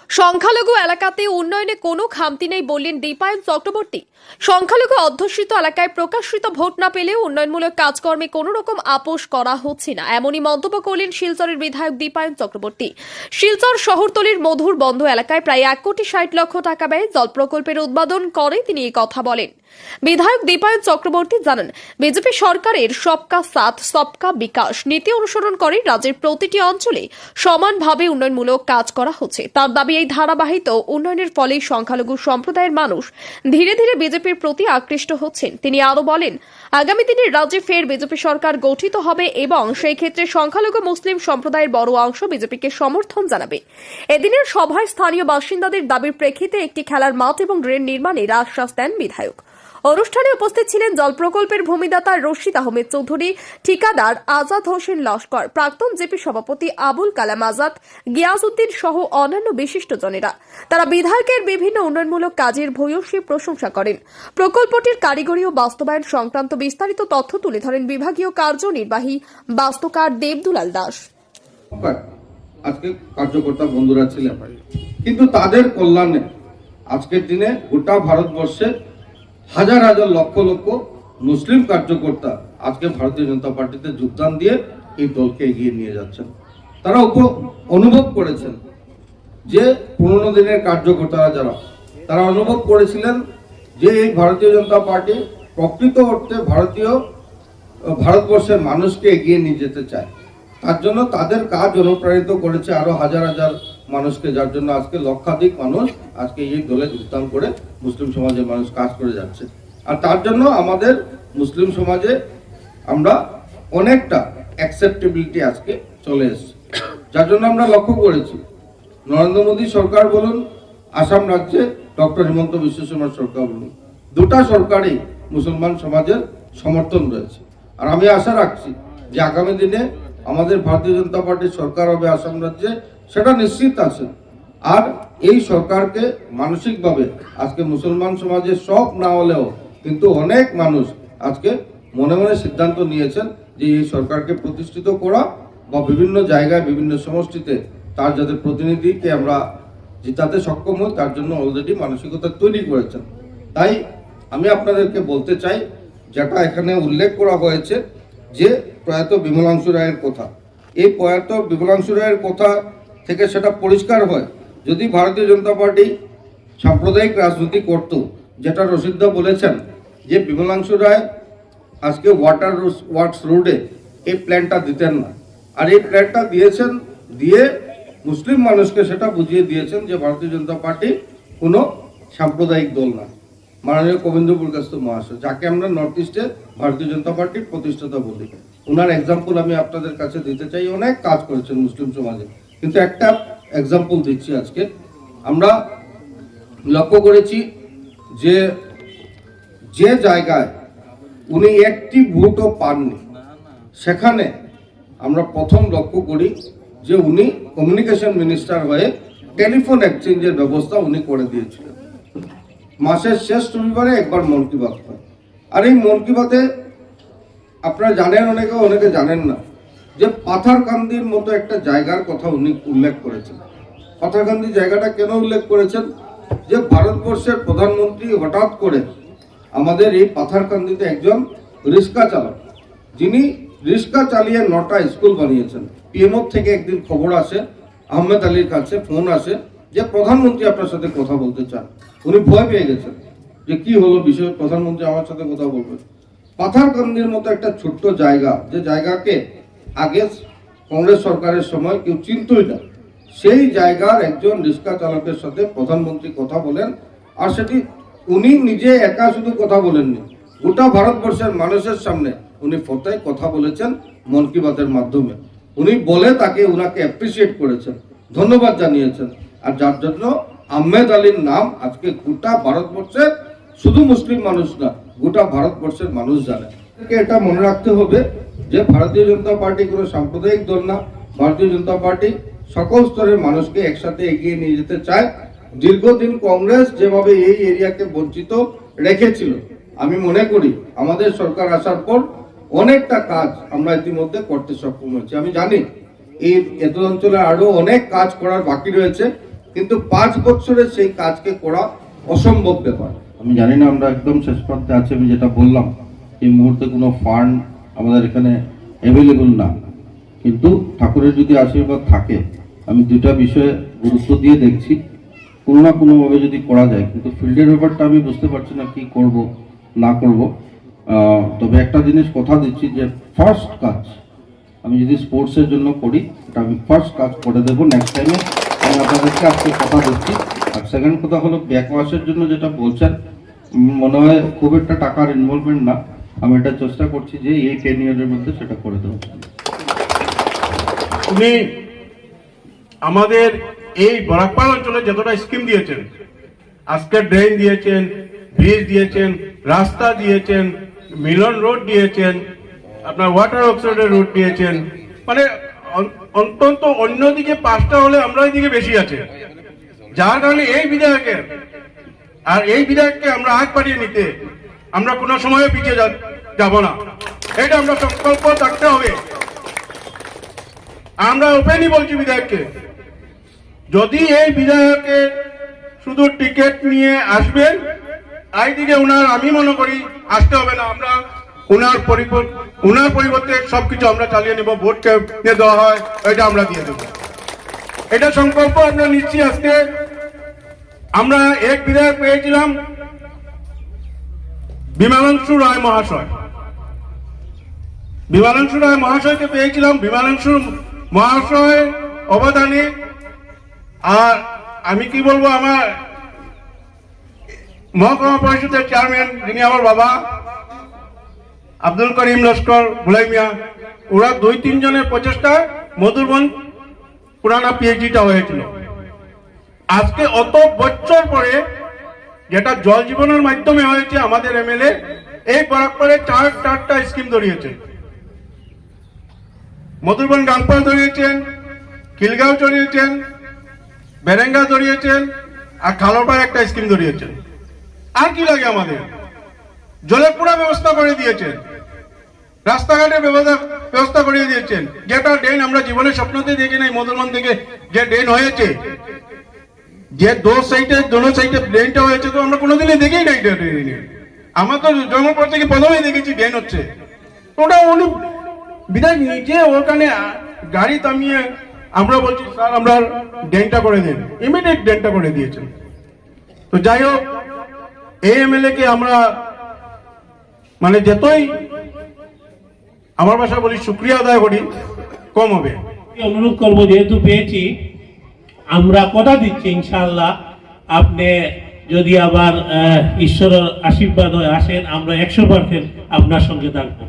সংখ্যালঘু এলাকাতে উন্নয়নে কোনো খামতি নেই বললেন দীপায়ন চক্রবর্তী। সংখ্যালঘু অধ্যুষিত এলাকায় প্রকাশিত ভোট না পেলেও উন্নয়নমূলক কাজকর্মে কোনো রকম আপোষ করা হচ্ছে না, এমনই মন্তব্য করলেন শিলচরের বিধায়ক দীপায়ন চক্রবর্তী। শিলচর শহরতলির মধুর বন্ধ এলাকায় প্রায় 1,60,00,000 টাকা ব্যয়ে জল প্রকল্পের উদ্বোধন করে তিনি এই কথা বলেন। বিধায়ক দীপায়ন চক্রবর্তী জানান, বিজেপি সরকারের সবকা সাথ সবকা বিকাশ নীতি অনুসরণ করে রাজ্যের প্রতিটি অঞ্চলে সমানভাবে উন্নয়নমূলক কাজ করা হচ্ছে। তার দাবি, এই ধারাবাহিক উন্নয়নের ফলে সংখ্যালঘু সম্প্রদায়ের মানুষ ধীরে ধীরে বিজেপির প্রতি আকৃষ্ট হচ্ছেন। তিনি আরো বলেন, আগামী দিনে রাজ্যে ফের বিজেপি সরকার গঠিত হবে এবং সেই ক্ষেত্রে সংখ্যালঘু মুসলিম সম্প্রদায়ের বড় অংশ বিজেপিকে সমর্থন জানাবে। এদিনের সভায় স্থানীয় বাসিন্দাদের দাবির প্রেক্ষিতে একটি খেলার মাঠ এবং ড্রেন নির্মাণের আশ্বাস দেন বিধায়ক। অনুষ্ঠানে উপস্থিত ছিলেন জল প্রকল্পের ভূমিদাতা রশিদ আহমেদ চৌধুরী, ঠিকাদার আজাদ হোসেন লস্কর, প্রাক্তন জেপি সভাপতি আবুল কালাম আজাদ, গিয়াসউদ্দিন সহ অন্যান্য বিশিষ্টজনেরা। তারা বিধায়কের বিভিন্ন উন্নয়নমূলক কাজের ভূয়সী প্রশংসা করেন। প্রকল্পটির কারিগরি ও বাস্তবায়ন সংক্রান্ত বিস্তারিত তথ্য তুলে ধরেন বিভাগীয় কার্যনির্বাহী বাস্তুকার দেবদুলাল দাস। আজকে কার্যকর্তা বন্ধুরা ছিলেন, কিন্তু তাদের কল্যাণে আজকের দিনে গোটা ভারতবর্ষে হাজার হাজার লক্ষ লক্ষ মুসলিম কার্যকর্তা আজকে ভারতীয় জনতা পার্টিতে যোগদান দিয়ে এই দলকে এগিয়ে নিয়ে যাচ্ছেন। তারা অনুভব করেছেন যে পুরনো দিনের কার্যকর্তারা যারা, তারা অনুভব করেছিলেন যে এই ভারতীয় জনতা পার্টি প্রকৃত অর্থে ভারতবর্ষের মানুষকে এগিয়ে নিয়ে যেতে চায়। তার জন্য তাদের কাজ অনুপ্রাণিত করেছে আরো হাজার হাজার মানুষকে, যার জন্য আজকে লক্ষাধিক মানুষ আজকে এই দলে যোগদান করে মুসলিম সমাজের মানুষ কাজ করে যাচ্ছে। আর তার জন্য আমাদের মুসলিম সমাজে আমরা অনেকটা অ্যাকসেপ্টেবিলিটি আজকে চলে এসেছে, যার জন্য আমরা লক্ষ্য করেছি নরেন্দ্র মোদী সরকার বলুন, আসাম রাজ্যে ডক্টর হিমন্ত বিশ্ব শর্মা সরকার বলুন, দুটা সরকারই মুসলমান সমাজের সমর্থন রয়েছে। আর আমি আশা রাখছি যে আগামী দিনে আমাদের ভারতীয় জনতা পার্টির সরকার হবে আসাম রাজ্যে, সেটা নিশ্চিত আছে। আর এই সরকারকে মানসিকভাবে আজকে মুসলমান সমাজের সব না হলেও কিন্তু অনেক মানুষ আজকে মনে মনে সিদ্ধান্ত নিয়েছেন যে এই সরকারকে প্রতিষ্ঠিত করা বা বিভিন্ন জায়গায় বিভিন্ন সমষ্টিতে তার যাতে প্রতিনিধিকে আমরা জিতাতে সক্ষম হই, তার জন্য অলরেডি মানসিকতা তৈরি করেছেন। তাই আমি আপনাদেরকে বলতে চাই, যেটা এখানে উল্লেখ করা হয়েছে যে প্রয়াত বিমলাংশু রায়ের কথা, এই প্রয়াত বিমলাংশু রায়ের কথা থেকে সেটা পরিষ্কার হয়, যদি ভারতীয় জনতা পার্টি সাম্প্রদায়িক রাজনীতি করত, যেটা রশিদদা বলেছেন যে বিমলাংশু রায় আজকে ওয়াটার ওয়ার্কস রোডে এই প্ল্যানটা দিতেন না, আর এই প্ল্যানটা দিয়েছেন, দিয়ে মুসলিম মানুষকে সেটা বুঝিয়ে দিয়েছেন যে ভারতীয় জনতা পার্টি কোনো সাম্প্রদায়িক দল না। মাননীয় গোবিন্দপুর কাস্ত মহাশয়, যাকে আমরা নর্থ ইস্টে ভারতীয় জনতা পার্টির প্রতিষ্ঠাতা বলি, ওনার এক্সাম্পল আমি আপনাদের কাছে দিতে চাই। অনেক কাজ করেছেন মুসলিম সমাজে, কিন্তু একটা এক্সাম্পল দিচ্ছি আজকে। আমরা লক্ষ্য করেছি যে যে জায়গায় উনি একটি ভোটও পাননি, সেখানে আমরা প্রথম লক্ষ্য করি যে উনি কমিউনিকেশন মিনিস্টার হয়ে টেলিফোন এক্সচেঞ্জের ব্যবস্থা উনি করে দিয়েছিলেন। মাসের শেষ রবিবারে একবার মন কি বাত হয়, আর এই মন কি বাতে আপনারা জানেন, অনেকে জানেন না যে পাথারকান্দির মতো একটা জায়গার কথা উনি উল্লেখ করেছেন। পাথারকান্দি জায়গাটা কেন উল্লেখ করেছেন? যে ভারতবর্ষের প্রধানমন্ত্রী হঠাৎ করে আমাদের এই পাথারকান্দিতে একজন রিক্সা চালক, যিনি রিক্সা চালিয়ে 9টা স্কুল বানিয়েছেন। পিএমও থেকে একদিন খবর আসে, আহমেদ আলীর কাছে ফোন আসে যে প্রধানমন্ত্রী আপনার সাথে কথা বলতে চান। উনি ভয় পেয়ে গেছেন যে কি হলো বিষয়, প্রধানমন্ত্রী আমার সাথে কথা বলবেন। পাথারকান্দির মতো একটা ছোট্ট জায়গা, যে জায়গাকে আগে কংগ্রেস সরকারের সময় কেউ চিনতই না, সেই জায়গার একজন রিক্সা চালকের সাথে প্রধানমন্ত্রী কথা বলেন। আর সেটি উনি নিজে একা শুধু কথা বলেননি, গোটা ভারতবর্ষের মানুষের সামনে উনি ফতোয় কথা বলেছেন মন কি বাতের মাধ্যমে। উনি বলে তাকে উনাকে অ্যাপ্রিসিয়েট করেছেন, ধন্যবাদ জানিয়েছেন। আর যার জন্য আহমেদ আলীর নাম আজকে গোটা ভারতবর্ষের, শুধু মুসলিম মানুষ না, গোটা ভারতবর্ষের মানুষ জানে। এটা মনে রাখতে হবে যে ভারতীয় জনতা পার্টি কোনো সাম্প্রদায়িক দল না। ভারতীয় জনতা পার্টি সকল স্তরের মানুষকে একসাথে এগিয়ে নিয়ে যেতে চায়। দীর্ঘদিন কংগ্রেস যেভাবে এই এরিয়াকে বঞ্চিত রেখেছিল, আমি মনে করি আমাদের সরকার আসার পর অনেকটা কাজ আমরা ইতিমধ্যে করতে সক্ষম হয়েছি। আমি জানি এই এত অঞ্চলে আরো অনেক কাজ করার বাকি রয়েছে, কিন্তু 5 বছরে সেই কাজকে করা অসম্ভব ব্যাপার। আমি জানি না, আমরা একদম শেষ প্রান্তে আছি। আমি যেটা বললাম, এই মুহূর্তে কোনো ফান্ড আমাদের এখানে অ্যাভেলেবল না, কিন্তু ঠাকুরের যদি আশীর্বাদ থাকে আমি দুটা বিষয়ে গুরুত্ব দিয়ে দেখছি, কোনো না কোনোভাবে যদি করা যায়। কিন্তু ফিল্ডের ব্যাপারটা আমি বুঝতে পারছি না কি করব না করব। তবে একটা জিনিস কথা দিচ্ছি যে ফার্স্ট কাজ আমি যদি স্পোর্টসের জন্য করি, এটা আমি ফার্স্ট কাজ করে দেবো নেক্সট টাইমে। আমি আপনাদেরকে আজকে কথা দিচ্ছি। আর সেকেন্ড কথা হলো ব্যাকওয়াশের জন্য যেটা বলছেন, মনে হয় খুব একটা টাকার ইনভলভমেন্ট না। আমি এটা চেষ্টা করছি যে এই 10 ইয়ারের মধ্যে সেটা করে দেবো। উনি আমাদের এই বরাকপাল অঞ্চলে যতটা স্কিম দিয়েছেন, আজকে ড্রেন দিয়েছেন, ব্রিজ দিয়েছেন, রাস্তা দিয়েছেন, মিলন রোড দিয়েছেন, আপনার ওয়াটার অক্সাইডের রোড দিয়েছেন, মানে অন্তত অন্যদিকে 5টা হলে আমরা এদিকে বেশি আছে, যার কারণে এই বিধায়কের আর এই বিধায়ককে আমরা আগ বাড়িয়ে নিতে আমরা কোনো সময় পিছিয়ে যাব না। এটা আমরা সংকল্প থাকতে হবে। আমরা ওপেনই বলছি বিধায়ককে, যদি এই বিধায়কে শুধু টিকিট নিয়ে আসবেন, এইদিকে উনার আমি মনে করি আসতে হবে না। আমরা উনার পরিবর্তে সবকিছু আমরা চালিয়ে নেব। ভোটকে দেওয়া হয় এটা আমরা দিয়ে দেব, এটা সংকল্প আমরা নিচ্ছি। আজকে আমরা এক বিধায়ক পেয়েছিলাম বিমলাংশু রায় মহাশয়, বিমলাংশু রায় মহাশয়কে পেয়েছিলাম। বিমলাংশু মহাশয় অবদানে, আর আমি কি বলবো, আমার মহকুমা পরিষদের চেয়ারম্যান যিনি আমার বাবা আব্দুল করিম লস্কর ভুলাই মিয়া, ওরা 2-3 জনের প্রচেষ্টায় মধুরবন পুরানা পিএইচডিটা হয়েছিল। আজকে অত বছর পরে যেটা জল জীবনের মাধ্যমে হয়েছে, আমাদের এমএলএ এই বরাকপালে 4টা স্কিম ধরিয়েছে। মধুরবন গাংপাল ধরিয়েছেন, খিলগাঁও ধরিয়েছেন, বেরেঙ্গা ধরিয়েছেন, আর খালপাড় একটা স্কিম ধরিয়েছেন। আর কি লাগে আমাদের? জলের পুরা ব্যবস্থা করে দিয়েছেন, রাস্তাঘাটের ব্যবস্থা করে দিয়েছেন। যেটা ড্রেন আমরা জীবনে স্বপ্নতে দেখি নাই, মধুরবন থেকে যে ড্রেন হয়েছে, যে দোনো সাইডে ড্রেনটা হয়েছে, তো আমরা কোনোদিনই দেখি নাই ড্রেন। আমরা তো জন্মপর থেকে প্রথমেই দেখেছি ড্রেন হচ্ছে। ওটা উনি বিধায়ক নিজে ওখানে গাড়ি থামিয়ে আমরা বলছি স্যার আমরা ড্রেনটা করে দেন, ইমিডিয়েট ড্রেনটা করে দিয়েছেন। তো যাই হোক, এই এমএলএ কে আমরা মানে যতই আমার ভাষা বলি শুক্রিয়া আদায় করি কম হবে। অনুরোধ করবো, যেহেতু পেয়েছি, আমরা কথা দিচ্ছি ইনশাআল্লাহ আপনি যদি আবার ঈশ্বরের আশীর্বাদ হয়ে আসেন, আমরা 100% আপনার সঙ্গে থাকবো।